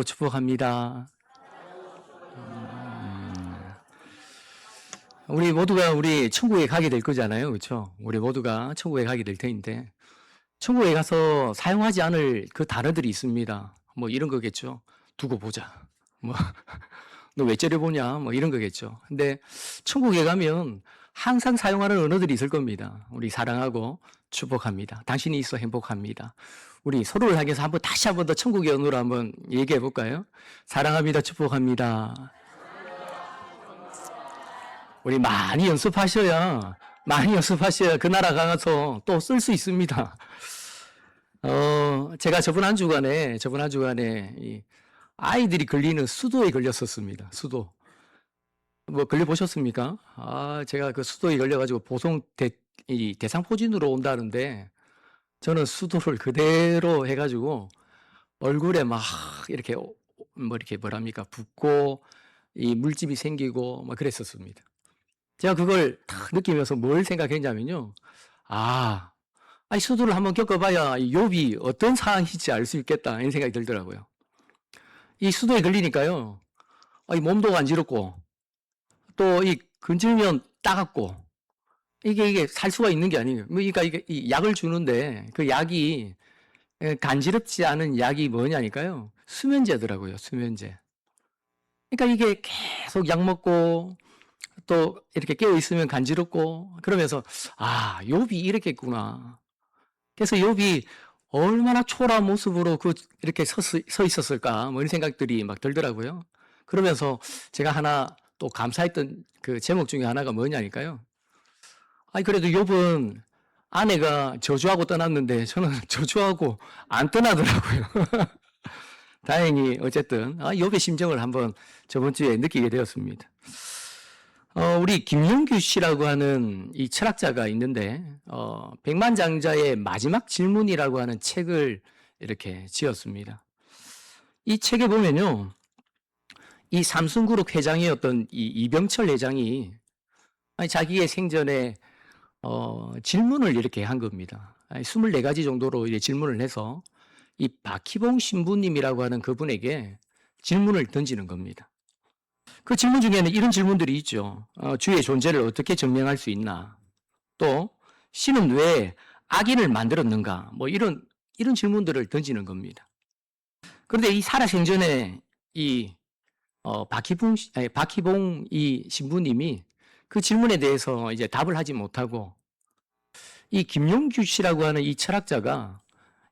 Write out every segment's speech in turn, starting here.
축복합니다. 우리 모두가 우리 천국에 가게 될 거잖아요. 그렇죠? 우리 모두가 천국에 가게 될 텐데 천국에 가서 사용하지 않을 그 단어들이 있습니다. 뭐 이런 거겠죠. 두고 보자. 뭐 너 왜 째려보냐? 뭐 이런 거겠죠. 근데 천국에 가면 항상 사용하는 언어들이 있을 겁니다. 우리 사랑하고 축복합니다. 당신이 있어 행복합니다. 우리 서로를 향해서 다시 한 번 더 천국의 언어로 한번 얘기해 볼까요? 사랑합니다. 축복합니다. 우리 많이 연습하셔야 그 나라 가서 또 쓸 수 있습니다. 제가 저번 한 주간에 이 아이들이 걸리는 수도에 걸렸었습니다. 수도. 뭐 걸려보셨습니까? 제가 그 수도에 걸려가지고 대상포진으로 온다는데 저는 수도를 그대로 해가지고 얼굴에 막 이렇게 뭐랍니까? 붓고 이 물집이 생기고 막 그랬었습니다. 제가 그걸 딱 느끼면서 뭘 생각했냐면요. 이 수도를 한번 겪어봐야 이 욥이 어떤 상황인지 알 수 있겠다 이런 생각이 들더라고요. 이 수도에 걸리니까요. 이 몸도 간지럽고 또 이 근질면 따갑고 이게 살 수가 있는 게 아니에요. 그러니까 이게 이 약을 주는데 그 약이 간지럽지 않은 약이 뭐냐니까요. 수면제더라고요. 수면제. 그러니까 이게 계속 약 먹고 또 이렇게 깨어 있으면 간지럽고 그러면서 욥이 이랬겠구나. 그래서 욥이 얼마나 초라한 모습으로 이렇게 서 있었을까 뭐 이런 생각들이 막 들더라고요. 그러면서 제가 하나 또 감사했던 그 제목 중에 하나가 뭐냐니까요. 그래도 욥은 아내가 저주하고 떠났는데 저는 저주하고 안 떠나더라고요. 다행히 어쨌든 욥의 심정을 한번 저번 주에 느끼게 되었습니다. 우리 김용규 씨라고 하는 이 철학자가 있는데 백만장자의 마지막 질문이라고 하는 책을 이렇게 지었습니다. 이 책에 보면요. 이 삼성그룹 회장이었던 이 이병철 회장이 자기의 생전에 질문을 이렇게 한 겁니다. 24가지 정도로 이제 질문을 해서 이 박희봉 신부님이라고 하는 그분에게 질문을 던지는 겁니다. 그 질문 중에는 이런 질문들이 있죠. 주의 존재를 어떻게 증명할 수 있나? 또 신은 왜 악인을 만들었는가? 뭐 이런 질문들을 던지는 겁니다. 그런데 이 살아생전에 이 박희봉 이 신부님이 그 질문에 대해서 이제 답을 하지 못하고 이 김용규 씨라고 하는 이 철학자가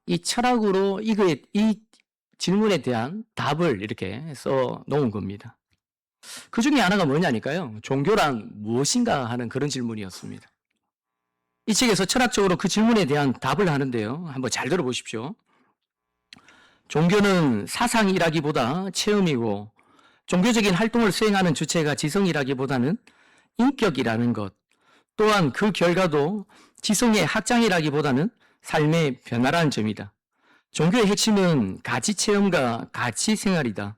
이 철학으로 이 질문에 대한 답을 이렇게 써 놓은 겁니다. 그 중에 하나가 뭐냐니까요. 종교란 무엇인가 하는 그런 질문이었습니다. 이 책에서 철학적으로 그 질문에 대한 답을 하는데요. 한번 잘 들어보십시오. 종교는 사상이라기보다 체험이고 종교적인 활동을 수행하는 주체가 지성이라기보다는 인격이라는 것, 또한 그 결과도 지성의 확장이라기보다는 삶의 변화라는 점이다. 종교의 핵심은 가치 체험과 가치 생활이다.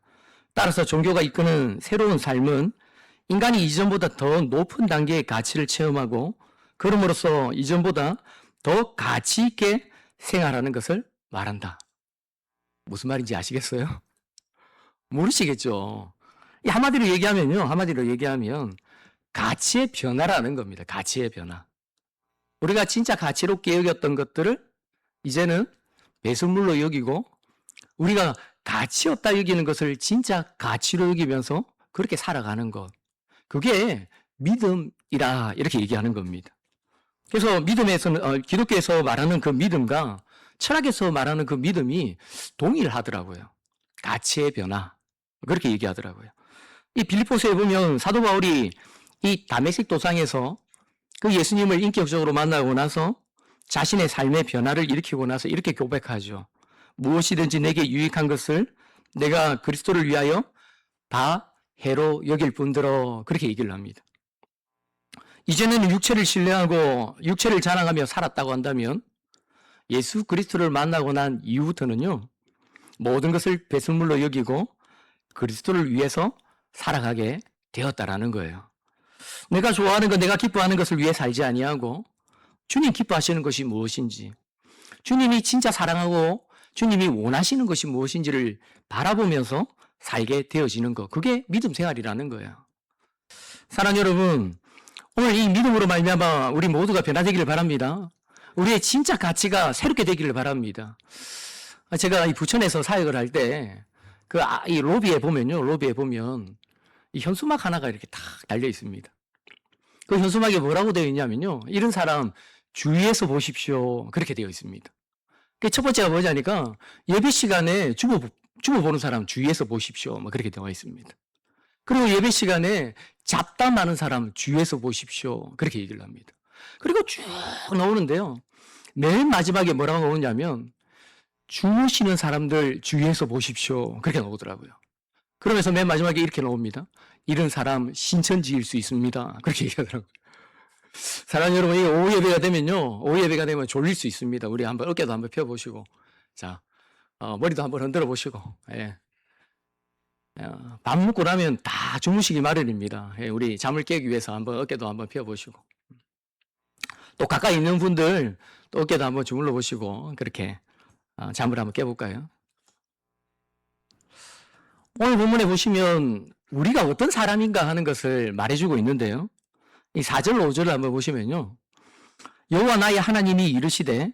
따라서 종교가 이끄는 새로운 삶은 인간이 이전보다 더 높은 단계의 가치를 체험하고 그럼으로써 이전보다 더 가치 있게 생활하는 것을 말한다. 무슨 말인지 아시겠어요? 모르시겠죠? 한마디로 얘기하면 가치의 변화라는 겁니다. 가치의 변화. 우리가 진짜 가치롭게 여겼던 것들을 이제는 배설물로 여기고 우리가 가치 없다 여기는 것을 진짜 가치로 여기면서 그렇게 살아가는 것. 그게 믿음이라 이렇게 얘기하는 겁니다. 그래서 믿음에서는 기독교에서 말하는 그 믿음과 철학에서 말하는 그 믿음이 동일하더라고요. 가치의 변화. 그렇게 얘기하더라고요. 이 빌립보서에 보면 사도 바울이 이 다메섹 도상에서 그 예수님을 인격적으로 만나고 나서 자신의 삶의 변화를 일으키고 나서 이렇게 고백하죠. 무엇이든지 내게 유익한 것을 내가 그리스도를 위하여 다 해로 여길 뿐더러 그렇게 얘기를 합니다. 이전에는 육체를 신뢰하고 육체를 자랑하며 살았다고 한다면 예수 그리스도를 만나고 난 이후부터는요. 모든 것을 배설물로 여기고 그리스도를 위해서 살아가게 되었다라는 거예요. 내가 좋아하는 것, 내가 기뻐하는 것을 위해 살지 아니하고 주님 기뻐하시는 것이 무엇인지, 주님이 진짜 사랑하고 주님이 원하시는 것이 무엇인지를 바라보면서 살게 되어지는 것. 그게 믿음 생활이라는 거예요. 사랑하는 여러분, 오늘 이 믿음으로 말미암아 우리 모두가 변화되기를 바랍니다. 우리의 진짜 가치가 새롭게 되기를 바랍니다. 제가 이 부천에서 사역을 할 때 이 로비에 보면 이 현수막 하나가 이렇게 탁 달려 있습니다. 그 현수막에 뭐라고 되어 있냐면요, 이런 사람 주위에서 보십시오, 그렇게 되어 있습니다. 그 첫 번째가 뭐냐니까, 예배 시간에 주보 보는 사람 주위에서 보십시오, 뭐 그렇게 되어 있습니다. 그리고 예배 시간에 잡담하는 사람 주위에서 보십시오, 그렇게 얘기를 합니다. 그리고 쭉 나오는데요, 맨 마지막에 뭐라고 나오냐면 주무시는 사람들 주위에서 보십시오, 그렇게 나오더라고요. 그러면서 맨 마지막에 이렇게 나옵니다. 이런 사람 신천지일 수 있습니다, 그렇게 얘기하더라고요. 사랑하는 여러분, 이 오후 예배가 되면 졸릴 수 있습니다. 우리 한번 어깨도 한번 펴보시고, 자, 머리도 한번 흔들어 보시고, 예. 밥 먹고 나면 다 주무시기 마련입니다. 예, 우리 잠을 깨기 위해서 한번 어깨도 한번 펴보시고, 또 가까이 있는 분들 또 어깨도 한번 주물러 보시고, 그렇게 잠을 한번 깨볼까요? 오늘 본문에 보시면 우리가 어떤 사람인가 하는 것을 말해주고 있는데요, 이 4절 5절을 한번 보시면요, 여호와 나의 하나님이 이르시되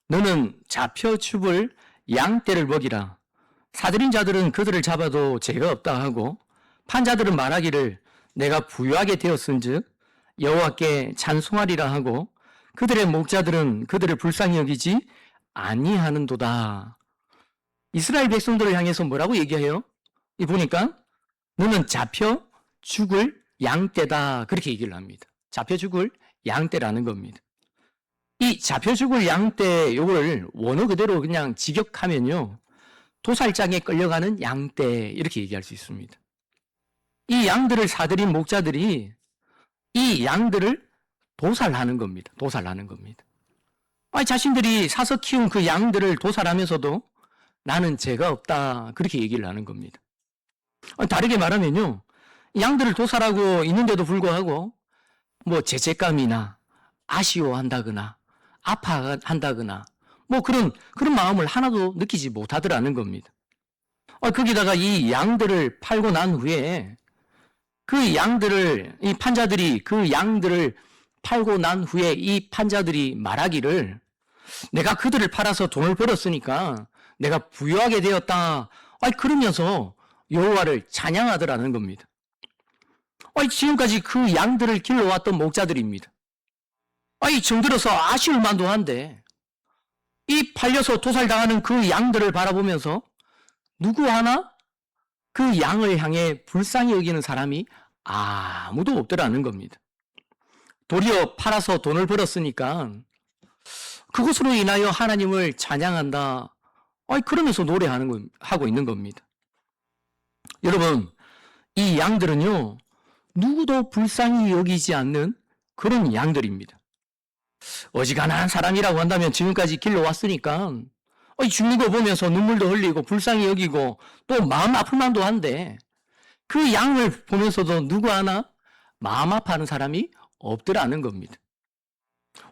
너는 잡혀 죽을 양떼를 먹이라. 사들인 자들은 그들을 잡아도 죄가 없다 하고 판자들은 말하기를 내가 부유하게 되었은즉 여호와께 찬송하리라 하고 그들의 목자들은 그들을 불쌍히 여기지 아니하는도다. 이스라엘 백성들을 향해서 뭐라고 얘기해요? 이 보니까 너는 잡혀 죽을 양떼다, 그렇게 얘기를 합니다. 잡혀 죽을 양떼라는 겁니다. 이 잡혀 죽을 양떼, 요걸 원어 그대로 그냥 직역하면요, 도살장에 끌려가는 양떼, 이렇게 얘기할 수 있습니다. 이 양들을 사들인 목자들이 이 양들을 도살하는 겁니다. 도살하는 겁니다. 자신들이 사서 키운 그 양들을 도살하면서도 나는 죄가 없다, 그렇게 얘기를 하는 겁니다. 다르게 말하면요, 양들을 도살하고 있는데도 불구하고 뭐 죄책감이나 아쉬워한다거나 아파한다거나 뭐 그런 마음을 하나도 느끼지 못하더라는 겁니다. 거기다가 이 양들을 팔고 난 후에 이 판자들이 그 양들을 팔고 난 후에 이 판자들이 말하기를 내가 그들을 팔아서 돈을 벌었으니까 내가 부유하게 되었다, 그러면서 여호와를 찬양하더라는 겁니다. 지금까지 그 양들을 길러왔던 목자들입니다. 정들어서 아쉬울 만도 한데 이 팔려서 도살당하는 그 양들을 바라보면서 누구 하나 그 양을 향해 불쌍히 여기는 사람이 아무도 없더라는 겁니다. 도리어 팔아서 돈을 벌었으니까 그것으로 인하여 하나님을 찬양한다, 그러면서 노래하고 있는 겁니다. 여러분, 이 양들은요, 누구도 불쌍히 여기지 않는 그런 양들입니다. 어지간한 사람이라고 한다면 지금까지 길러왔으니까 죽는 거 보면서 눈물도 흘리고 불쌍히 여기고 또 마음 아플 만도 한데 그 양을 보면서도 누구 하나 마음 아파하는 사람이 없더라는 겁니다.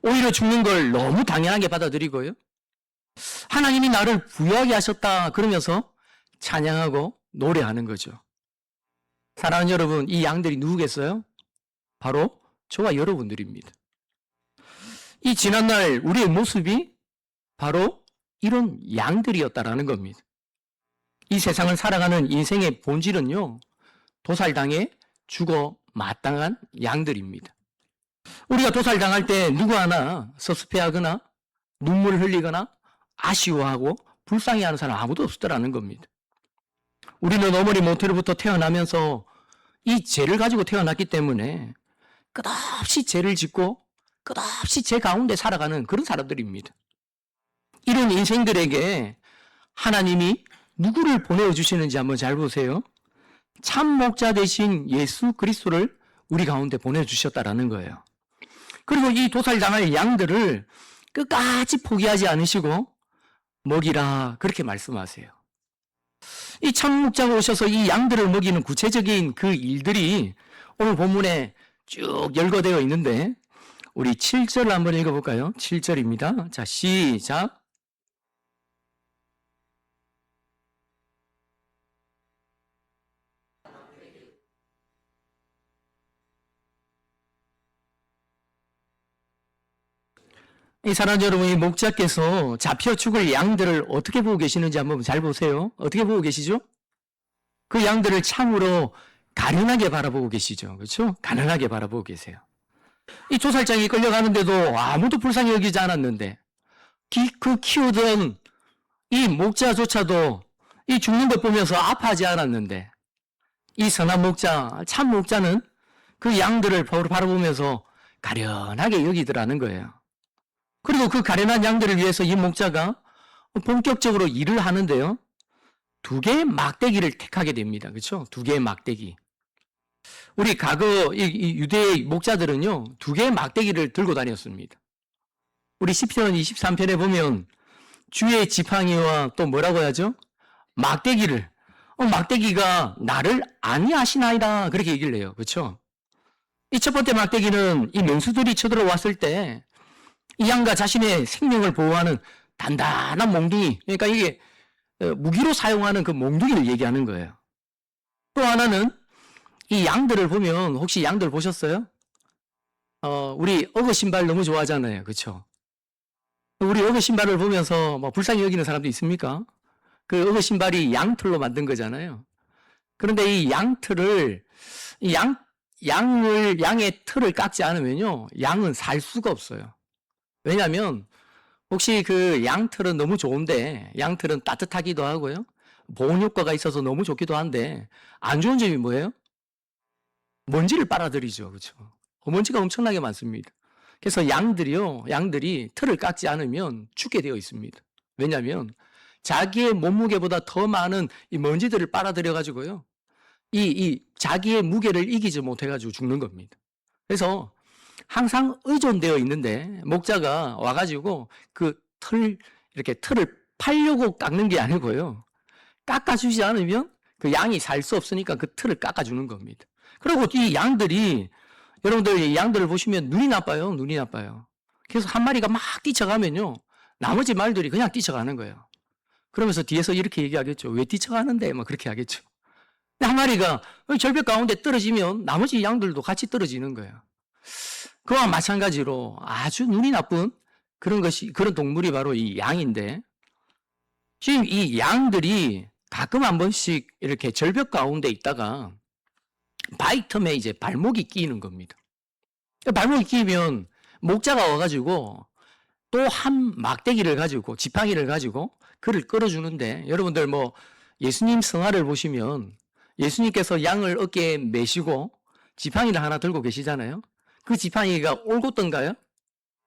오히려 죽는 걸 너무 당연하게 받아들이고요, 하나님이 나를 부유하게 하셨다 그러면서 찬양하고 노래하는 거죠. 사랑하는 여러분, 이 양들이 누구겠어요? 바로 저와 여러분들입니다. 이 지난날 우리의 모습이 바로 이런 양들이었다라는 겁니다. 이 세상을 살아가는 인생의 본질은요, 도살당해 죽어 마땅한 양들입니다. 우리가 도살당할 때 누구 하나 섭섭해하거나 눈물을 흘리거나 아쉬워하고 불쌍해하는 사람 아무도 없었다라는 겁니다. 우리는 어머니 모태로부터 태어나면서 이 죄를 가지고 태어났기 때문에 끝없이 죄를 짓고 끝없이 죄 가운데 살아가는 그런 사람들입니다. 이런 인생들에게 하나님이 누구를 보내주시는지 한번 잘 보세요. 참 목자 되신 예수 그리스도를 우리 가운데 보내주셨다라는 거예요. 그리고 이 도살당할 양들을 끝까지 포기하지 않으시고 먹이라, 그렇게 말씀하세요. 이 참 목자가 오셔서 이 양들을 먹이는 구체적인 그 일들이 오늘 본문에 쭉 열거되어 있는데 우리 7절을 한번 읽어볼까요? 7절입니다. 자, 시작. 이 사랑하는 여러분, 이 목자께서 잡혀 죽을 양들을 어떻게 보고 계시는지 한번 잘 보세요. 어떻게 보고 계시죠? 그 양들을 참으로 가련하게 바라보고 계시죠. 그렇죠? 가련하게 바라보고 계세요. 이 조살장이 끌려가는데도 아무도 불쌍히 여기지 않았는데 그 키우던 이 목자조차도 이 죽는 것 보면서 아파하지 않았는데 이 선한 목자, 참 목자는 그 양들을 바라보면서 가련하게 여기더라는 거예요. 그리고 그 가련한 양들을 위해서 이 목자가 본격적으로 일을 하는데요. 2개의 막대기를 택하게 됩니다. 그렇죠? 2개의 막대기. 우리 과거 이 유대의 목자들은요, 2개의 막대기를 들고 다녔습니다. 우리 시편 23편에 보면 주의 지팡이와 또 뭐라고 하죠? 막대기를. 막대기가 나를 아니하시나이다. 그렇게 얘기를 해요. 그렇죠? 이 첫 번째 막대기는 이 맹수들이 쳐들어왔을 때 이 양과 자신의 생명을 보호하는 단단한 몽둥이. 그러니까 이게 무기로 사용하는 그 몽둥이를 얘기하는 거예요. 또 하나는 이 양들을 보면 혹시 양들 보셨어요? 우리 어거 신발 너무 좋아하잖아요. 그렇죠? 우리 어거 신발을 보면서 뭐 불쌍히 여기는 사람도 있습니까? 그 어거 신발이 양털로 만든 거잖아요. 그런데 이 양털을 양의 털을 깎지 않으면요, 양은 살 수가 없어요. 왜냐하면 혹시 그 양털은 너무 좋은데 양털은 따뜻하기도 하고요, 보온 효과가 있어서 너무 좋기도 한데 안 좋은 점이 뭐예요? 먼지를 빨아들이죠. 그렇죠? 먼지가 엄청나게 많습니다. 그래서 양들이 털을 깎지 않으면 죽게 되어 있습니다. 왜냐하면 자기의 몸무게보다 더 많은 이 먼지들을 빨아들여 가지고요, 이 자기의 무게를 이기지 못해 가지고 죽는 겁니다. 그래서 항상 의존되어 있는데 목자가 와가지고 그 이렇게 털을 팔려고 깎는 게 아니고요, 깎아주지 않으면 그 양이 살 수 없으니까 그 털을 깎아주는 겁니다. 그리고 이 양들이, 여러분들 이 양들을 보시면 눈이 나빠요. 눈이 나빠요. 그래서 한 마리가 막 뛰쳐가면요, 나머지 말들이 그냥 뛰쳐가는 거예요. 그러면서 뒤에서 이렇게 얘기하겠죠. 왜 뛰쳐가는데? 막 그렇게 하겠죠. 한 마리가 절벽 가운데 떨어지면 나머지 양들도 같이 떨어지는 거예요. 그와 마찬가지로 아주 눈이 나쁜 그런 동물이 바로 이 양인데, 지금 이 양들이 가끔 한 번씩 이렇게 절벽 가운데 있다가 바위 틈에 이제 발목이 끼이는 겁니다. 발목이 끼면 목자가 와가지고 또 한 막대기를 가지고, 지팡이를 가지고 그를 끌어주는데, 여러분들 뭐 예수님 성화를 보시면 예수님께서 양을 어깨에 메시고 지팡이를 하나 들고 계시잖아요. 그 지팡이가 올곧던가요?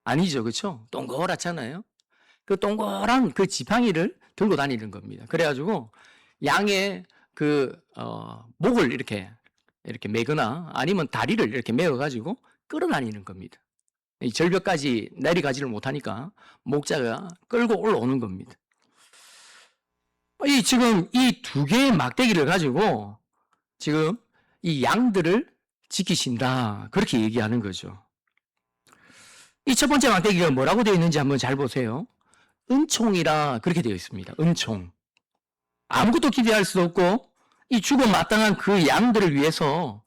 아니죠. 그렇죠? 동그랗잖아요. 그 동그란 그 지팡이를 들고 다니는 겁니다. 그래가지고 양의 목을 이렇게 매거나 아니면 다리를 이렇게 메어가지고 끌어다니는 겁니다. 이 절벽까지 내려가지를 못하니까 목자가 끌고 올라오는 겁니다. 지금 이 2개의 막대기를 가지고 지금 이 양들을 지키신다. 그렇게 얘기하는 거죠. 이 첫 번째 막대기가 뭐라고 되어 있는지 한번 잘 보세요. 은총이라 그렇게 되어 있습니다. 은총. 아무것도 기대할 수 없고 이 죽음 마땅한 그 양들을 위해서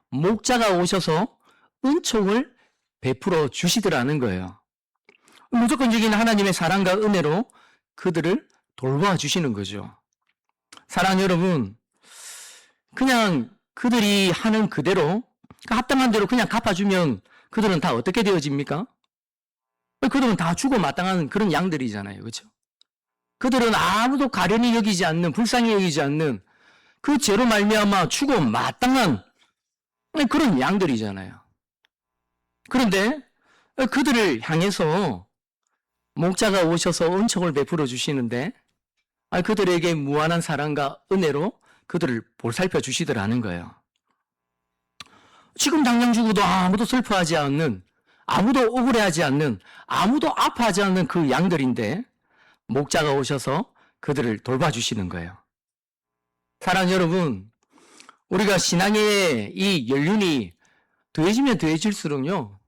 목자가 오셔서 은총을 베풀어 주시더라는 거예요. 무조건적인 하나님의 사랑과 은혜로 그들을 돌봐 주시는 거죠. 사랑하는 여러분, 그냥 그들이 하는 그대로, 합당한 대로 그냥 갚아주면 그들은 다 어떻게 되어집니까? 그들은 다 죽어 마땅한 그런 양들이잖아요. 그렇죠? 그들은 아무도 가련히 여기지 않는, 불쌍히 여기지 않는 그 죄로 말미암아 죽어 마땅한 그런 양들이잖아요. 그런데 그들을 향해서 목자가 오셔서 은총을 베풀어 주시는데 그들에게 무한한 사랑과 은혜로 그들을 보살펴 주시더라는 거예요. 지금 당장 죽어도 아무도 슬퍼하지 않는, 아무도 억울해하지 않는, 아무도 아파하지 않는 그 양들인데 목자가 오셔서 그들을 돌봐주시는 거예요. 사랑하는 여러분, 우리가 신앙의 이 연륜이 더해지면 더해질수록요,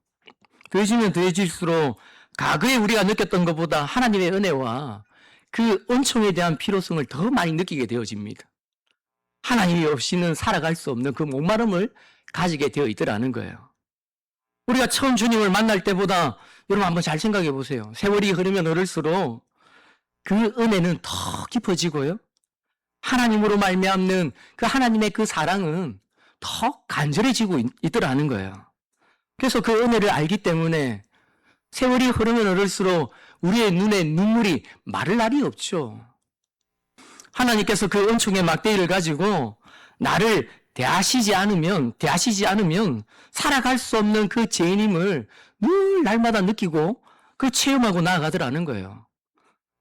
과거에 우리가 느꼈던 것보다 하나님의 은혜와 그 은총에 대한 필요성을 더 많이 느끼게 되어집니다. 하나님이 없이는 살아갈 수 없는 그 목마름을 가지게 되어 있더라는 거예요. 우리가 처음 주님을 만날 때보다 여러분 한번 잘 생각해 보세요. 세월이 흐르면 흐를수록 그 은혜는 더 깊어지고요. 하나님으로 말미암는 그 하나님의 그 사랑은 더 간절해지고 있더라는 거예요. 그래서 그 은혜를 알기 때문에 세월이 흐르면 흐를수록 우리의 눈에 눈물이 마를 날이 없죠. 하나님께서 그 은총의 막대기를 가지고 나를 대하시지 않으면 살아갈 수 없는 그 죄인임을 늘 날마다 느끼고 그 체험하고 나아가더라는 거예요.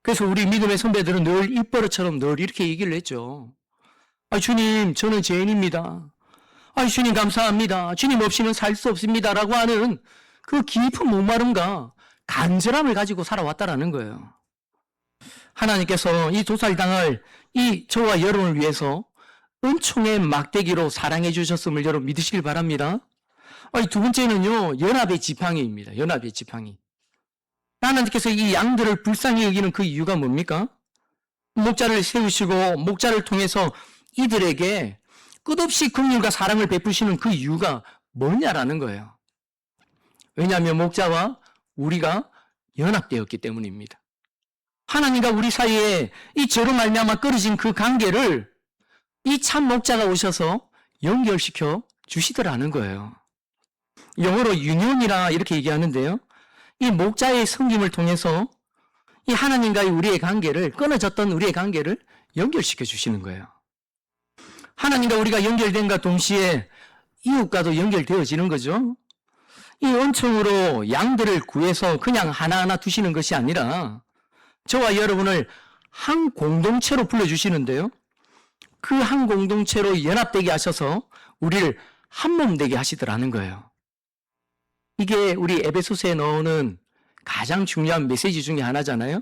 그래서 우리 믿음의 선배들은 늘 입버릇처럼 늘 이렇게 얘기를 했죠. 주님, 저는 죄인입니다. 주님 감사합니다. 주님 없이는 살 수 없습니다. 라고 하는 그 깊은 목마름과 간절함을 가지고 살아왔다라는 거예요. 하나님께서 이 도살당할 이 저와 여러분을 위해서 은총의 막대기로 사랑해 주셨음을 여러분 믿으시길 바랍니다. 두 번째는요, 연합의 지팡이입니다. 연합의 지팡이. 하나님께서 이 양들을 불쌍히 여기는 그 이유가 뭡니까? 목자를 세우시고 목자를 통해서 이들에게 끝없이 긍휼과 사랑을 베푸시는 그 이유가 뭐냐라는 거예요. 왜냐하면 목자와 우리가 연합되었기 때문입니다. 하나님과 우리 사이에 이 죄로 말미암아 끊어진 그 관계를 이 참 목자가 오셔서 연결시켜 주시더라는 거예요. 영어로 유니온이라 이렇게 얘기하는데요. 이 목자의 섬김을 통해서 이 하나님과의 우리의 관계를, 끊어졌던 우리의 관계를 연결시켜 주시는 거예요. 하나님과 우리가 연결된과 동시에 이웃과도 연결되어지는 거죠. 이 은총으로 양들을 구해서 그냥 하나하나 두시는 것이 아니라 저와 여러분을 한 공동체로 불러주시는데요. 그 한 공동체로 연합되게 하셔서 우리를 한 몸 되게 하시더라는 거예요. 이게 우리 에베소서에 나오는 가장 중요한 메시지 중에 하나잖아요.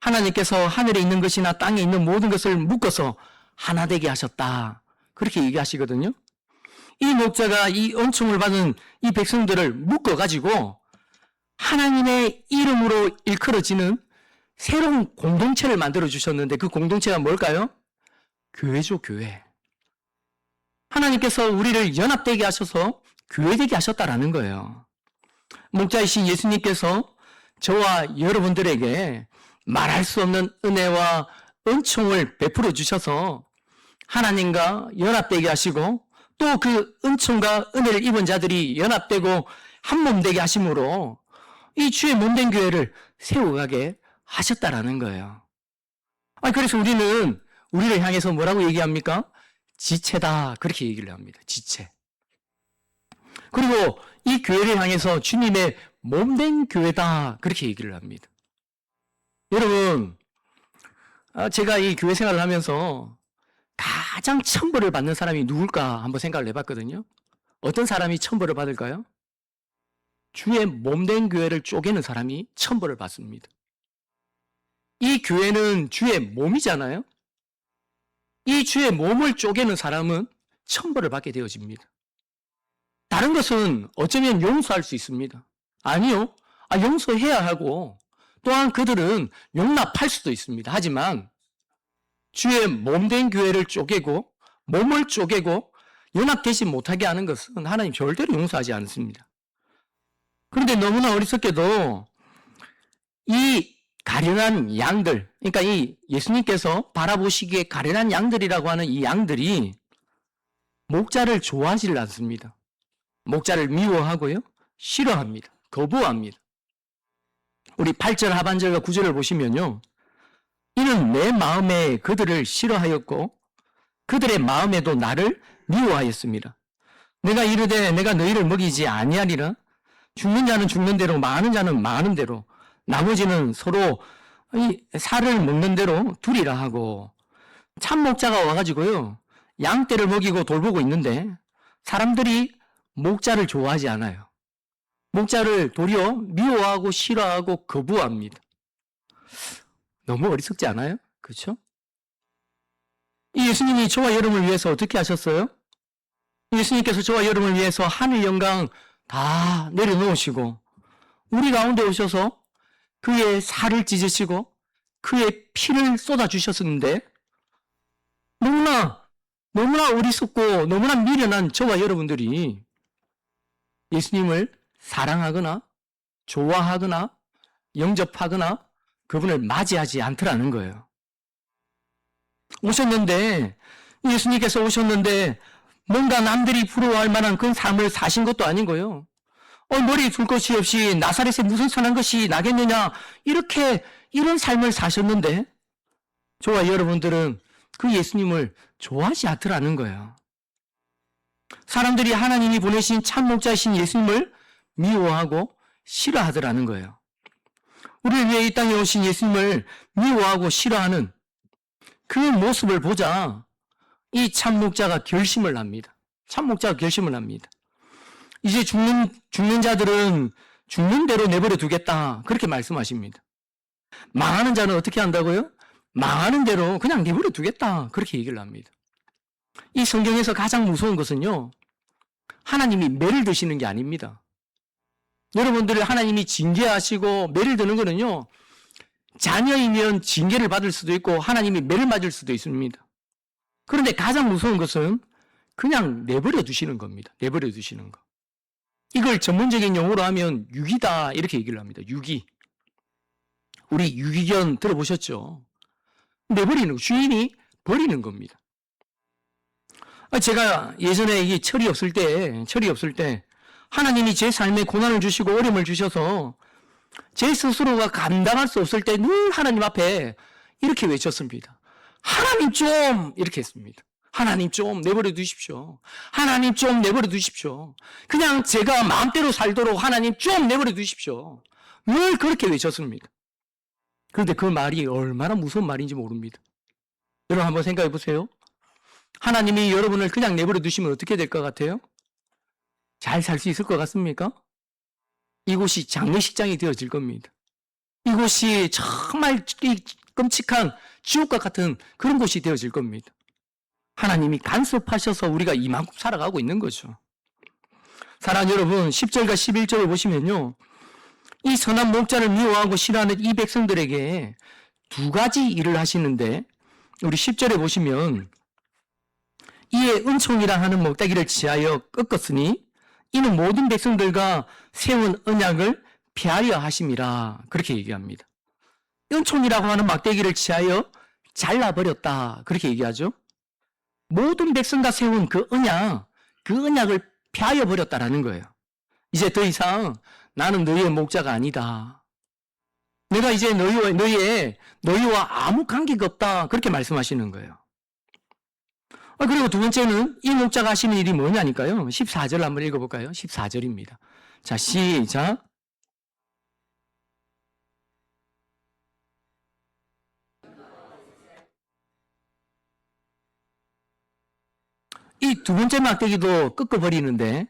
하나님께서 하늘에 있는 것이나 땅에 있는 모든 것을 묶어서 하나 되게 하셨다. 그렇게 얘기하시거든요. 이 목자가 이 은총을 받은 이 백성들을 묶어가지고 하나님의 이름으로 일컬어지는 새로운 공동체를 만들어 주셨는데 그 공동체가 뭘까요? 교회죠, 교회. 하나님께서 우리를 연합되게 하셔서 교회되게 하셨다라는 거예요. 목자이신 예수님께서 저와 여러분들에게 말할 수 없는 은혜와 은총을 베풀어 주셔서 하나님과 연합되게 하시고 또 그 은총과 은혜를 입은 자들이 연합되고 한 몸 되게 하심으로 이 주의 몸된 교회를 세워가게 하셨다라는 거예요. 그래서 우리는 우리를 향해서 뭐라고 얘기합니까? 지체다. 그렇게 얘기를 합니다. 지체. 그리고 이 교회를 향해서 주님의 몸된 교회다. 그렇게 얘기를 합니다. 여러분, 제가 이 교회 생활을 하면서 가장 천벌을 받는 사람이 누굴까 한번 생각을 해봤거든요. 어떤 사람이 천벌을 받을까요? 주의 몸된 교회를 쪼개는 사람이 천벌을 받습니다. 이 교회는 주의 몸이잖아요. 이 주의 몸을 쪼개는 사람은 천벌을 받게 되어집니다. 다른 것은 어쩌면 용서할 수 있습니다. 아니요. 용서해야 하고 또한 그들은 용납할 수도 있습니다. 하지만 주의 몸된 교회를 쪼개고 몸을 쪼개고 연합되지 못하게 하는 것은 하나님 절대로 용서하지 않습니다. 그런데 너무나 어리석게도 이 가련한 양들, 그러니까 이 예수님께서 바라보시기에 가련한 양들이라고 하는 이 양들이 목자를 좋아하지를 않습니다. 목자를 미워하고요, 싫어합니다. 거부합니다. 우리 8절 하반절과 9절을 보시면요. 이는 내 마음에 그들을 싫어하였고 그들의 마음에도 나를 미워하였습니다. 내가 이르되 내가 너희를 먹이지 아니하리라. 죽는 자는 죽는 대로 많은 자는 많은 대로 나머지는 서로 이 살을 먹는 대로 두리라 하고. 참 목자가 와가지고요 양떼를 먹이고 돌보고 있는데 사람들이 목자를 좋아하지 않아요. 목자를 도리어 미워하고 싫어하고 거부합니다. 너무 어리석지 않아요? 그렇죠? 이 예수님이 저와 여러분을 위해서 어떻게 하셨어요? 예수님께서 저와 여러분을 위해서 하늘 영광 다 내려놓으시고 우리 가운데 오셔서 그의 살을 찢으시고 그의 피를 쏟아주셨었는데 너무나 어리석고 너무나 미련한 저와 여러분들이 예수님을 사랑하거나 좋아하거나 영접하거나 그분을 맞이하지 않더라는 거예요. 오셨는데, 예수님께서 오셨는데 뭔가 남들이 부러워할 만한 그런 삶을 사신 것도 아닌 거예요. 머리 둘 것이 없이 나사렛에 무슨 선한 것이 나겠느냐, 이런 삶을 사셨는데 저와 여러분들은 그 예수님을 좋아하지 않더라는 거예요. 사람들이 하나님이 보내신 참 목자이신 예수님을 미워하고 싫어하더라는 거예요. 우리를 위해 이 땅에 오신 예수님을 미워하고 싫어하는 그 모습을 보자 이 참 목자가 결심을 합니다. 참 목자가 결심을 합니다. 이제 죽는 자들은 죽는 대로 내버려 두겠다, 그렇게 말씀하십니다. 망하는 자는 어떻게 한다고요? 망하는 대로 그냥 내버려 두겠다, 그렇게 얘기를 합니다. 이 성경에서 가장 무서운 것은요, 하나님이 매를 드시는 게 아닙니다. 여러분들을 하나님이 징계하시고 매를 드는 거는요, 자녀이면 징계를 받을 수도 있고 하나님이 매를 맞을 수도 있습니다. 그런데 가장 무서운 것은 그냥 내버려 두시는 겁니다. 내버려 두시는 거. 이걸 전문적인 용어로 하면 유기다, 이렇게 얘기를 합니다. 유기. 우리 유기견 들어보셨죠? 내버리는 거, 주인이 버리는 겁니다. 제가 예전에 이 철이 없을 때 하나님이 제 삶에 고난을 주시고 어려움을 주셔서 제 스스로가 감당할 수 없을 때 늘 하나님 앞에 이렇게 외쳤습니다. 하나님 좀, 이렇게 했습니다. 하나님 좀 내버려 두십시오. 하나님 좀 내버려 두십시오. 그냥 제가 마음대로 살도록 하나님 좀 내버려 두십시오. 늘 그렇게 외쳤습니다. 그런데 그 말이 얼마나 무서운 말인지 모릅니다. 여러분 한번 생각해 보세요. 하나님이 여러분을 그냥 내버려 두시면 어떻게 될 것 같아요? 잘 살 수 있을 것 같습니까? 이곳이 장례식장이 되어질 겁니다. 이곳이 정말 끔찍한 지옥과 같은 그런 곳이 되어질 겁니다. 하나님이 간섭하셔서 우리가 이만큼 살아가고 있는 거죠. 사랑하는 여러분, 10절과 11절을 보시면요, 이 선한 목자를 미워하고 싫어하는 이 백성들에게 두 가지 일을 하시는데, 우리 10절에 보시면 이에 은총이라 하는 목대기를 지하여 꺾었으니 이는 모든 백성들과 세운 언약을 폐하려 하심이라, 그렇게 얘기합니다. 은총이라고 하는 막대기를 지하여 잘라버렸다, 그렇게 얘기하죠. 모든 백성과 세운 그 언약을 폐하여 버렸다라는 거예요. 이제 더 이상 나는 너희의 목자가 아니다. 내가 이제 너희와 아무 관계가 없다, 그렇게 말씀하시는 거예요. 그리고 두 번째는 이 목자가 하시는 일이 뭐냐니까요. 14절 한번 읽어볼까요? 14절입니다. 자, 시작. 이 두 번째 막대기도 꺾어버리는데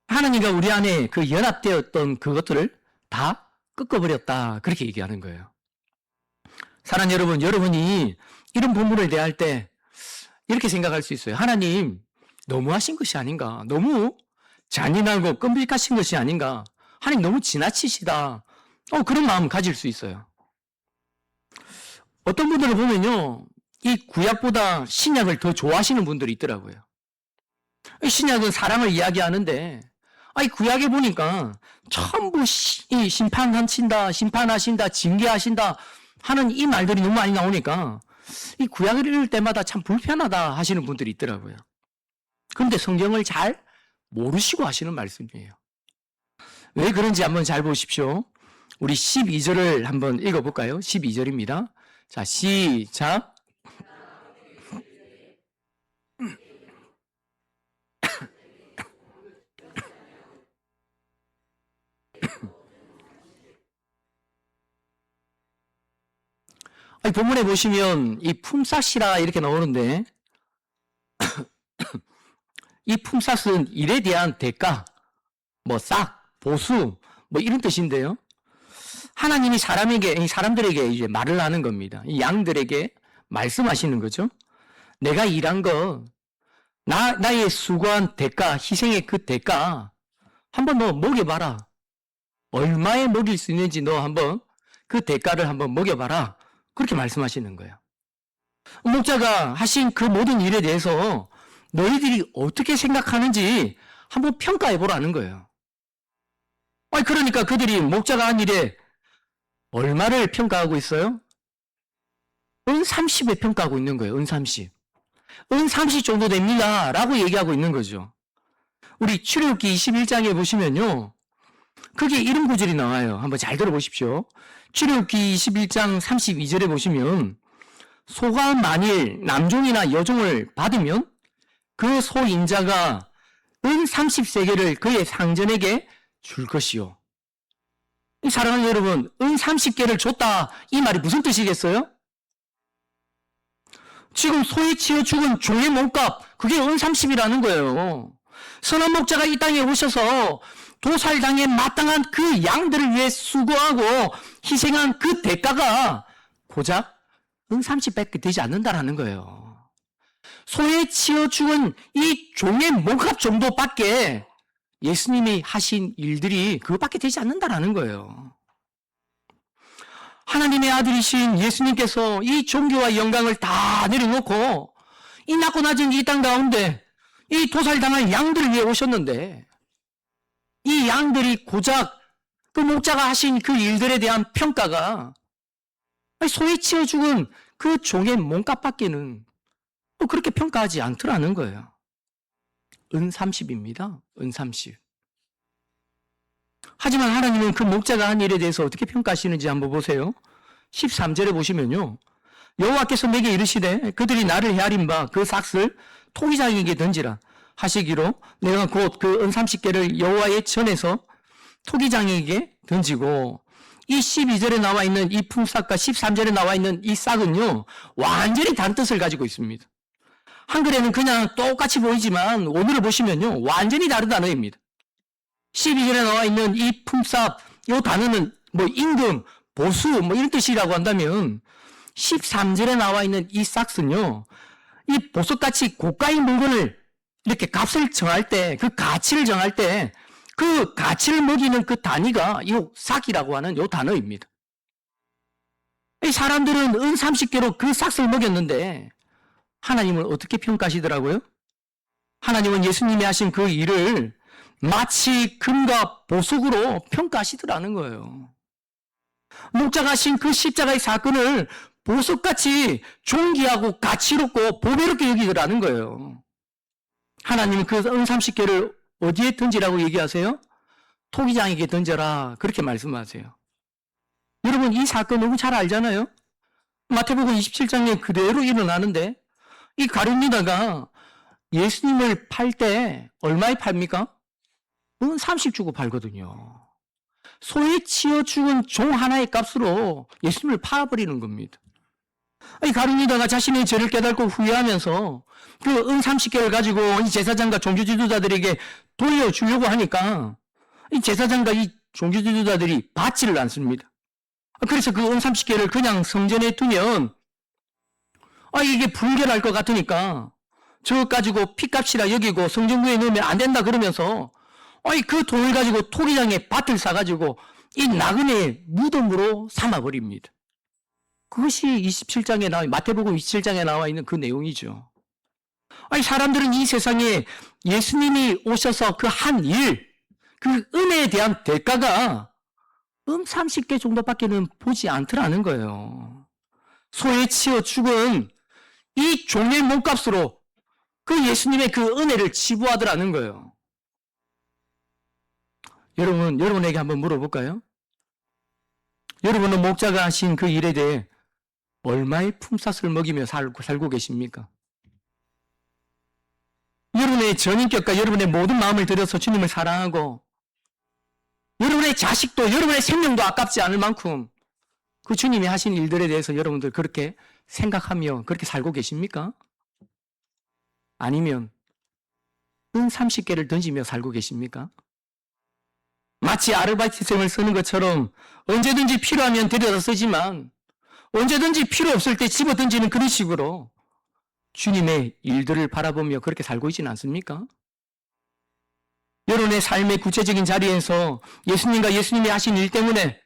하나님과 우리 안에 그 연합되었던 그것들을 다 꺾어버렸다, 그렇게 얘기하는 거예요. 사랑하는 여러분, 여러분이 이런 본문을 대할 때 이렇게 생각할 수 있어요. 하나님 너무하신 것이 아닌가, 너무 잔인하고 끔찍하신 것이 아닌가, 하나님 너무 지나치시다, 그런 마음 가질 수 있어요. 어떤 분들을 보면요, 이 구약보다 신약을 더 좋아하시는 분들이 있더라고요. 신약은 사랑을 이야기하는데 이 구약에 보니까 전부 심판하신다, 징계하신다 하는 이 말들이 너무 많이 나오니까 이 구약을 읽을 때마다 참 불편하다 하시는 분들이 있더라고요. 그런데 성경을 잘 모르시고 하시는 말씀이에요. 왜 그런지 한번 잘 보십시오. 우리 12절을 한번 읽어볼까요? 12절입니다. 자, 시작. 본문에 보시면 이 품삯이라 이렇게 나오는데 이 품삯은 일에 대한 대가, 보수, 이런 뜻인데요. 하나님이 사람들에게 이제 말을 하는 겁니다. 이 양들에게 말씀하시는 거죠. 내가 일한 거, 나의 수고한 대가, 희생의 그 대가 한번 너 먹여봐라. 얼마에 먹일 수 있는지 너 한번 그 대가를 한번 먹여봐라. 그렇게 말씀하시는 거예요. 목자가 하신 그 모든 일에 대해서 너희들이 어떻게 생각하는지 한번 평가해 보라는 거예요. 그러니까 그들이 목자가 한 일에 얼마를 평가하고 있어요? 은 30에 평가하고 있는 거예요. 은 30. 은 30 정도 됩니다. 라고 얘기하고 있는 거죠. 우리 출애굽기 21장에 보시면요. 그게 이런 구절이 나와요. 한번 잘 들어보십시오. 출애굽기 21장 32절에 보시면 소가 만일 남종이나 여종을 받으면 그 소인자가 은 30세겔을 그의 상전에게 줄 것이요. 사랑하는 여러분, 은 30개를 줬다. 이 말이 무슨 뜻이겠어요? 지금 소에 치여 죽은 종의 몸값, 그게 은 30이라는 거예요. 선한 목자가 이 땅에 오셔서 도살당에 마땅한 그 양들을 위해 수고하고 희생한 그 대가가 고작 은 30밖에 되지 않는다라는 거예요. 소에 치여 죽은 이 종의 몸값 정도밖에 예수님이 하신 일들이 그것밖에 되지 않는다라는 거예요. 하나님의 아들이신 예수님께서 이 존귀와 영광을 다 내려놓고 이 낮고 낮은 이 땅 가운데 이 도살당한 양들을 위해 오셨는데 이 양들이 고작 그 목자가 하신 그 일들에 대한 평가가 소에 치여 죽은 그 종의 몸값밖에는 또 그렇게 평가하지 않더라는 거예요. 은 30입니다. 은 30. 하지만 하나님은 그 목자가 한 일에 대해서 어떻게 평가하시는지 한번 보세요. 13절에 보시면요. 여호와께서 내게 이르시되 그들이 나를 헤아린 바 그 삭슬 토기장에게 던지라 하시기로 내가 곧 그 은 30개를 여호와의 전에서 토기장에게 던지고 이 12절에 나와 있는 이 품삯과 13절에 나와 있는 이 싹은요. 완전히 다른 뜻을 가지고 있습니다. 한글에는 그냥 똑같이 보이지만 오늘을 보시면요. 완전히 다른 단어입니다. 12절에 나와 있는 이 품삯, 이 단어는 뭐 임금, 보수 뭐 이런 뜻이라고 한다면 13절에 나와 있는 이 싹은요. 이 보석같이 고가의 물건을 이렇게 값을 정할 때, 그 가치를 정할 때 그 가치를 먹이는 그 단위가 이 싹이라고 하는 이 단어입니다. 이 사람들은 은 30개로 그 싹을 먹였는데 하나님을 어떻게 평가하시더라고요? 하나님은 예수님이 하신 그 일을 마치 금과 보석으로 평가하시더라는 거예요. 목자가 하신 그 십자가의 사건을 보석같이 존귀하고 가치롭고 보배롭게 여기더라는 거예요. 하나님은 그 은 30개를 어디에 던지라고 얘기하세요? 토기장에게 던져라 그렇게 말씀하세요. 여러분 이 사건 너무 잘 알잖아요. 마태복음 27장에 그대로 일어나는데 이 가룟 유다가 예수님을 팔 때 얼마에 팝니까? 은 30 주고 팔거든요. 소에 치여 죽은 종 하나의 값으로 예수님을 팔아버리는 겁니다. 이 가룟 유다가 자신의 죄를 깨닫고 후회하면서 그 은 30개를 가지고 이 제사장과 종교 지도자들에게 돌려주려고 하니까 이 제사장과 이 종교 지도자들이 받지를 않습니다. 그래서 그 은 30개를 그냥 성전에 두면 이게 불결할 것 같으니까 저것 가지고 핏값이라 여기고 성전구에 넣으면 안 된다 그러면서 그 돈을 가지고 토기장에 밭을 사가지고 이 나그네의 무덤으로 삼아버립니다. 그것이 27장에 마태복음 27장에 나와 있는 그 내용이죠. 사람들은 이 세상에 예수님이 오셔서 그 한 일, 그 은혜에 대한 대가가 30개 정도밖에는 보지 않더라는 거예요. 소에 치여 죽은 이 종의 몸값으로 그 예수님의 그 은혜를 치부하더라는 거예요. 여러분에게 한번 물어볼까요? 여러분은 목자가 하신 그 일에 대해 얼마의 품삯을 먹이며 살고 계십니까? 여러분의 전인격과 여러분의 모든 마음을 들여서 주님을 사랑하고 여러분의 자식도 여러분의 생명도 아깝지 않을 만큼 그 주님이 하신 일들에 대해서 여러분들 그렇게 생각하며 그렇게 살고 계십니까? 아니면 은 30개를 던지며 살고 계십니까? 마치 아르바이트생을 쓰는 것처럼 언제든지 필요하면 데려다 쓰지만 언제든지 필요 없을 때 집어 던지는 그런 식으로 주님의 일들을 바라보며 그렇게 살고 있지는 않습니까? 여러분의 삶의 구체적인 자리에서 예수님과 예수님이 하신 일 때문에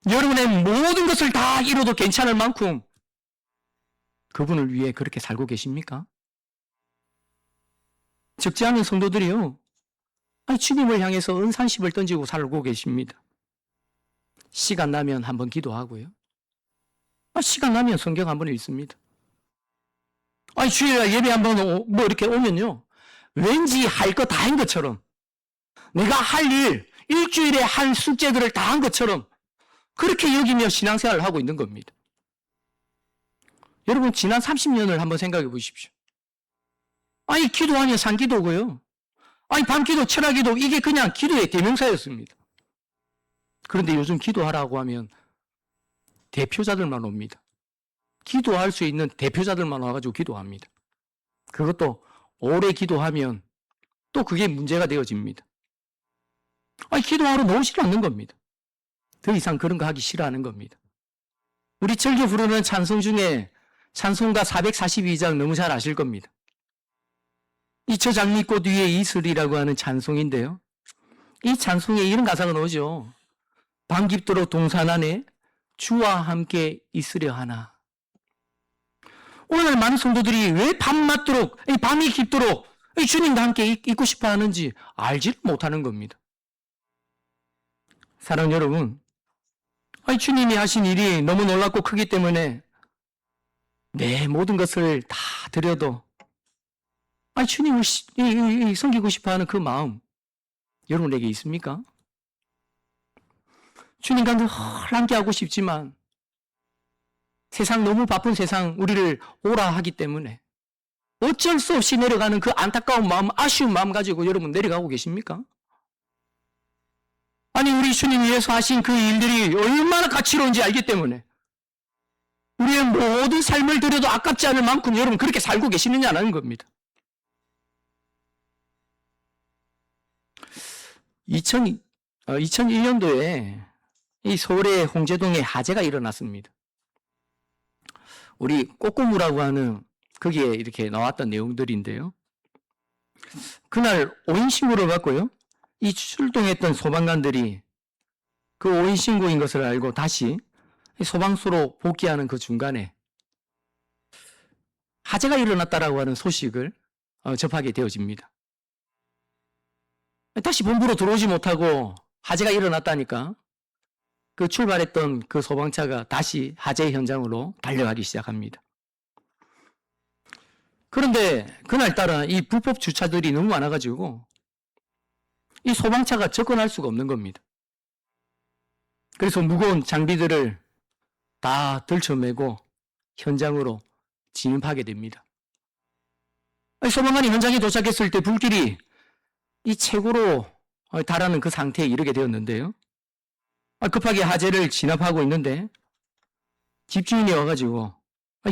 여러분의 모든 것을 다 잃어도 괜찮을 만큼 그분을 위해 그렇게 살고 계십니까? 적지 않은 성도들이요. 아니, 주님을 향해서 은산십을 던지고 살고 계십니다. 시간 나면 한번 기도하고요. 시간 나면 성경 한번 읽습니다. 아니, 주일날 예배 한번 뭐 이렇게 오면요, 왠지 할 거 다 한 것처럼, 내가 할 일, 일주일에 한 숙제들을 다 한 것처럼 그렇게 여기며 신앙생활을 하고 있는 겁니다. 여러분, 지난 30년을 한번 생각해 보십시오. 아니, 기도하면 산기도고요. 아니, 밤기도, 철야기도, 이게 그냥 기도의 대명사였습니다. 그런데 요즘 기도하라고 하면 대표자들만 옵니다. 기도할 수 있는 대표자들만 와가지고 기도합니다. 그것도 오래 기도하면 또 그게 문제가 되어집니다. 아니, 기도하러 나오질 않는 겁니다. 더 이상 그런 거 하기 싫어하는 겁니다. 우리 즐겨 부르는 찬송 중에 찬송가 442장 너무 잘 아실 겁니다. 이 저 장미꽃 위에 이슬이라고 하는 찬송인데요. 이 찬송에 이런 가사가 나오죠. 밤 깊도록 동산 안에 주와 함께 있으려 하나. 오늘 많은 성도들이 왜 밤맞도록, 밤이 깊도록 주님과 함께 있고 싶어 하는지 알지를 못하는 겁니다. 사랑하는 여러분, 주님이 하신 일이 너무 놀랍고 크기 때문에 내 모든 것을 다 드려도 주님을 섬기고 싶어 하는 그 마음 여러분에게 있습니까? 주님과 늘 함께하고 싶지만 세상, 너무 바쁜 세상 우리를 오라 하기 때문에 어쩔 수 없이 내려가는 그 안타까운 마음, 아쉬운 마음 가지고 여러분 내려가고 계십니까? 아니, 우리 주님 위해서 하신 그 일들이 얼마나 가치로운지 알기 때문에 우리의 모든 삶을 들여도 아깝지 않을 만큼 여러분 그렇게 살고 계시느냐는 겁니다. 2001년도에 이 서울의 홍제동에 화재가 일어났습니다. 우리 꼬꼬무라고 하는 거기에 이렇게 나왔던 내용들인데요. 그날 오인 신고를 받고요, 이 출동했던 소방관들이 그 오인 신고인 것을 알고 다시 소방서로 복귀하는 그 중간에 화재가 일어났다라고 하는 소식을 접하게 되어집니다. 다시 본부로 들어오지 못하고 화재가 일어났다니까 그 출발했던 그 소방차가 다시 화재 현장으로 달려가기 시작합니다. 그런데 그날따라 이 불법 주차들이 너무 많아가지고 이 소방차가 접근할 수가 없는 겁니다. 그래서 무거운 장비들을 다 들쳐매고 현장으로 진입하게 됩니다. 소방관이 현장에 도착했을 때 불길이 이 최고로 달하는 그 상태에 이르게 되었는데요. 급하게 화재를 진압하고 있는데 집주인이 와가지고,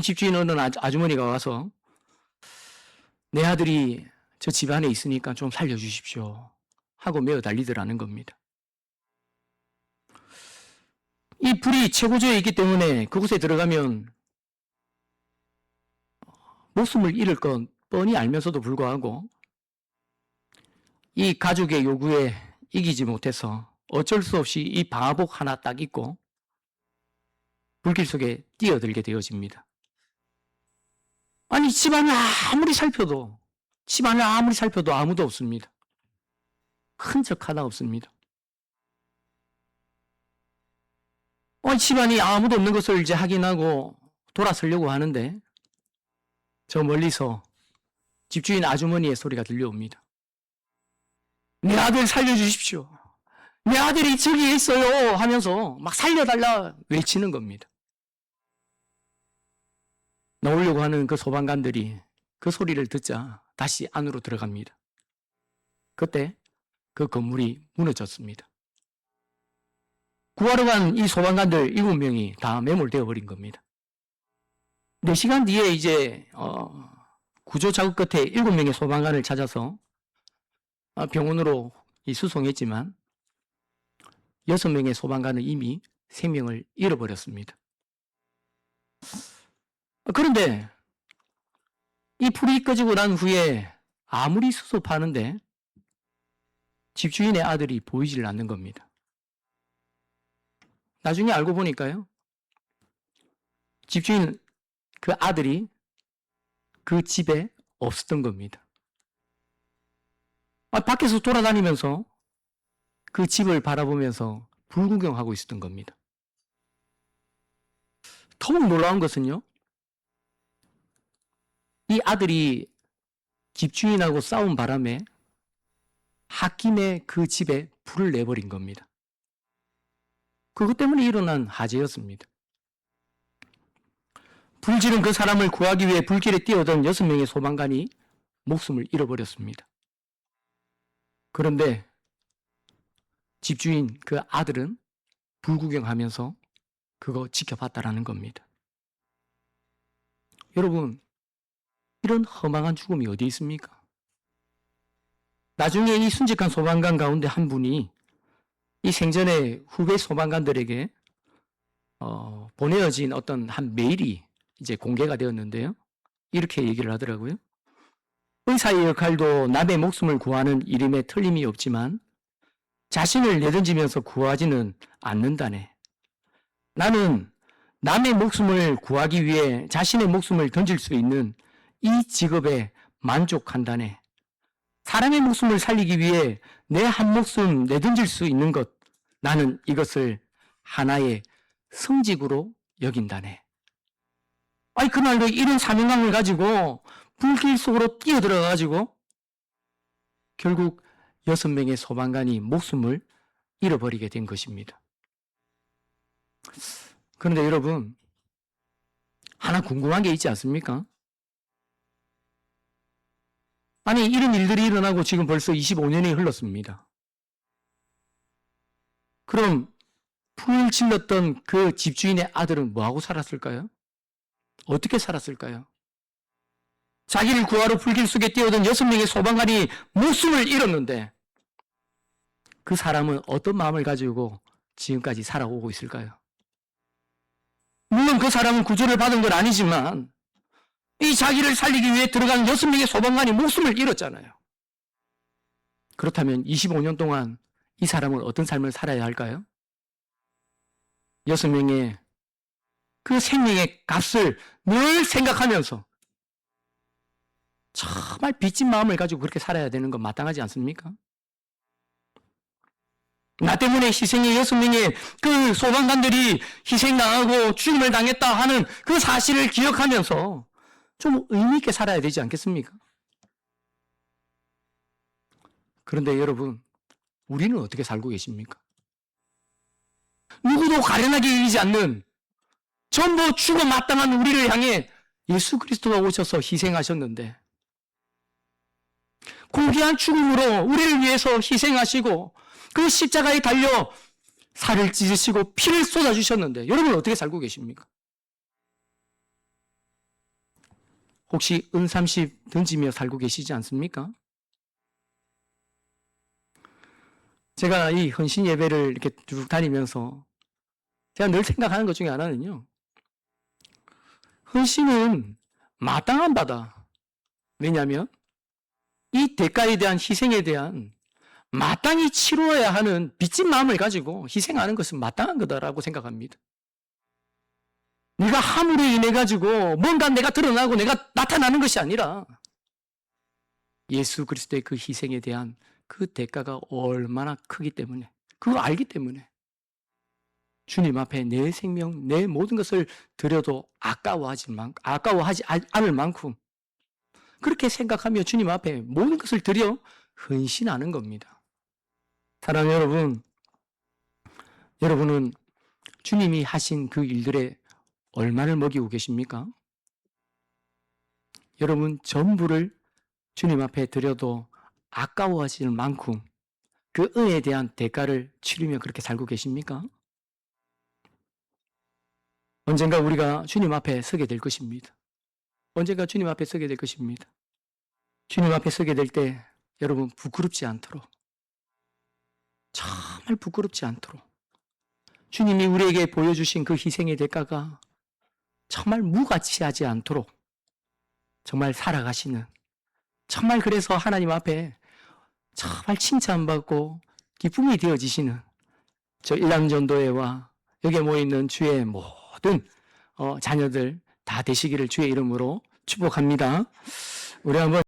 집주인 어느 아주머니가 와서 내 아들이 저 집 안에 있으니까 좀 살려주십시오 하고 메어 달리더라는 겁니다. 이 불이 최고조에 있기 때문에 그곳에 들어가면 목숨을 잃을 건 뻔히 알면서도 불구하고 이 가족의 요구에 이기지 못해서 어쩔 수 없이 이 방화복 하나 딱 입고 불길 속에 뛰어들게 되어집니다. 아니, 집안을 아무리 살펴도 아무도 없습니다. 흔적 하나 없습니다. 집안이 아무도 없는 것을 이제 확인하고 돌아서려고 하는데 저 멀리서 집주인 아주머니의 소리가 들려옵니다. 내 아들 살려주십시오. 내 아들이 저기에 있어요 하면서 막 살려달라 외치는 겁니다. 나오려고 하는 그 소방관들이 그 소리를 듣자 다시 안으로 들어갑니다. 그때 그 건물이 무너졌습니다. 구하러 간 이 소방관들 7명이 다 매몰되어 버린 겁니다. 4시간 뒤에 이제 구조 작업 끝에 7명의 소방관을 찾아서 병원으로 수송했지만 6명의 소방관은 이미 생명을 잃어버렸습니다. 그런데 이 불이 꺼지고 난 후에 아무리 수습하는데 집주인의 아들이 보이질 않는 겁니다. 나중에 알고 보니까요, 집주인 그 아들이 그 집에 없었던 겁니다. 밖에서 돌아다니면서 그 집을 바라보면서 불구경하고 있었던 겁니다. 더욱 놀라운 것은요, 이 아들이 집주인하고 싸운 바람에 홧김에 그 집에 불을 내버린 겁니다. 그것 때문에 일어난 화재였습니다. 불지른 그 사람을 구하기 위해 불길에 뛰어든 6명의 소방관이 목숨을 잃어버렸습니다. 그런데 집주인 그 아들은 불구경하면서 그거 지켜봤다라는 겁니다. 여러분, 이런 허망한 죽음이 어디 있습니까? 나중에 이 순직한 소방관 가운데 한 분이 이 생전에 후배 소방관들에게 보내어진 어떤 한 메일이 이제 공개가 되었는데요. 이렇게 얘기를 하더라고요. 의사의 역할도 남의 목숨을 구하는 일임에 틀림이 없지만 자신을 내던지면서 구하지는 않는다네. 나는 남의 목숨을 구하기 위해 자신의 목숨을 던질 수 있는 이 직업에 만족한다네. 사람의 목숨을 살리기 위해 내 한 목숨 내던질 수 있는 것, 나는 이것을 하나의 성직으로 여긴다네. 아니, 그날로 이런 사명감을 가지고 불길 속으로 뛰어들어가가지고 결국 6명의 소방관이 목숨을 잃어버리게 된 것입니다. 그런데 여러분, 하나 궁금한 게 있지 않습니까? 아니, 이런 일들이 일어나고 지금 벌써 25년이 흘렀습니다. 그럼 불을 질렀던 그 집주인의 아들은 뭐하고 살았을까요? 어떻게 살았을까요? 자기를 구하러 불길 속에 뛰어든 6명의 소방관이 목숨을 잃었는데 그 사람은 어떤 마음을 가지고 지금까지 살아오고 있을까요? 물론 그 사람은 구조를 받은 건 아니지만 이 자기를 살리기 위해 들어간 6명의 소방관이 목숨을 잃었잖아요. 그렇다면 25년 동안 이 사람은 어떤 삶을 살아야 할까요? 6명의 그 생명의 값을 늘 생각하면서 정말 빚진 마음을 가지고 그렇게 살아야 되는 건 마땅하지 않습니까? 나 때문에 희생의 6명의 그 소방관들이 희생당하고 죽음을 당했다 하는 그 사실을 기억하면서 좀 의미 있게 살아야 되지 않겠습니까? 그런데 여러분, 우리는 어떻게 살고 계십니까? 누구도 가련하게 여기지 않는 전부 죽어 마땅한 우리를 향해 예수 그리스도가 오셔서 희생하셨는데 고귀한 죽음으로 우리를 위해서 희생하시고 그 십자가에 달려 살을 찢으시고 피를 쏟아주셨는데 여러분 어떻게 살고 계십니까? 혹시 은삼십 던지며 살고 계시지 않습니까? 제가 이 헌신 예배를 이렇게 쭉 다니면서 제가 늘 생각하는 것 중에 하나는요. 헌신은 마땅한 바다. 왜냐하면 이 대가에 대한 희생에 대한 마땅히 치루어야 하는 빚진 마음을 가지고 희생하는 것은 마땅한 거다라고 생각합니다. 내가 함으로 인해 가지고 뭔가 내가 드러나고 내가 나타나는 것이 아니라 예수 그리스도의 그 희생에 대한 그 대가가 얼마나 크기 때문에 그걸 알기 때문에 주님 앞에 내 생명, 내 모든 것을 드려도 아까워하지 않을 만큼 그렇게 생각하며 주님 앞에 모든 것을 드려 헌신하는 겁니다. 사랑하는 여러분, 여러분은 주님이 하신 그 일들에 얼마를 먹이고 계십니까? 여러분 전부를 주님 앞에 드려도 아까워하실 만큼 그 은혜에 대한 대가를 치르며 그렇게 살고 계십니까? 언젠가 우리가 주님 앞에 서게 될 것입니다. 언젠가 주님 앞에 서게 될 것입니다. 주님 앞에 서게 될 때 여러분 부끄럽지 않도록 정말 부끄럽지 않도록 주님이 우리에게 보여주신 그 희생의 대가가 정말 무가치하지 않도록 정말 살아가시는 정말 그래서 하나님 앞에 정말 칭찬받고 기쁨이 되어지시는 저 일남전도회와 여기에 모여있는 주의 모든 자녀들 다 되시기를 주의 이름으로 축복합니다. 우리 한번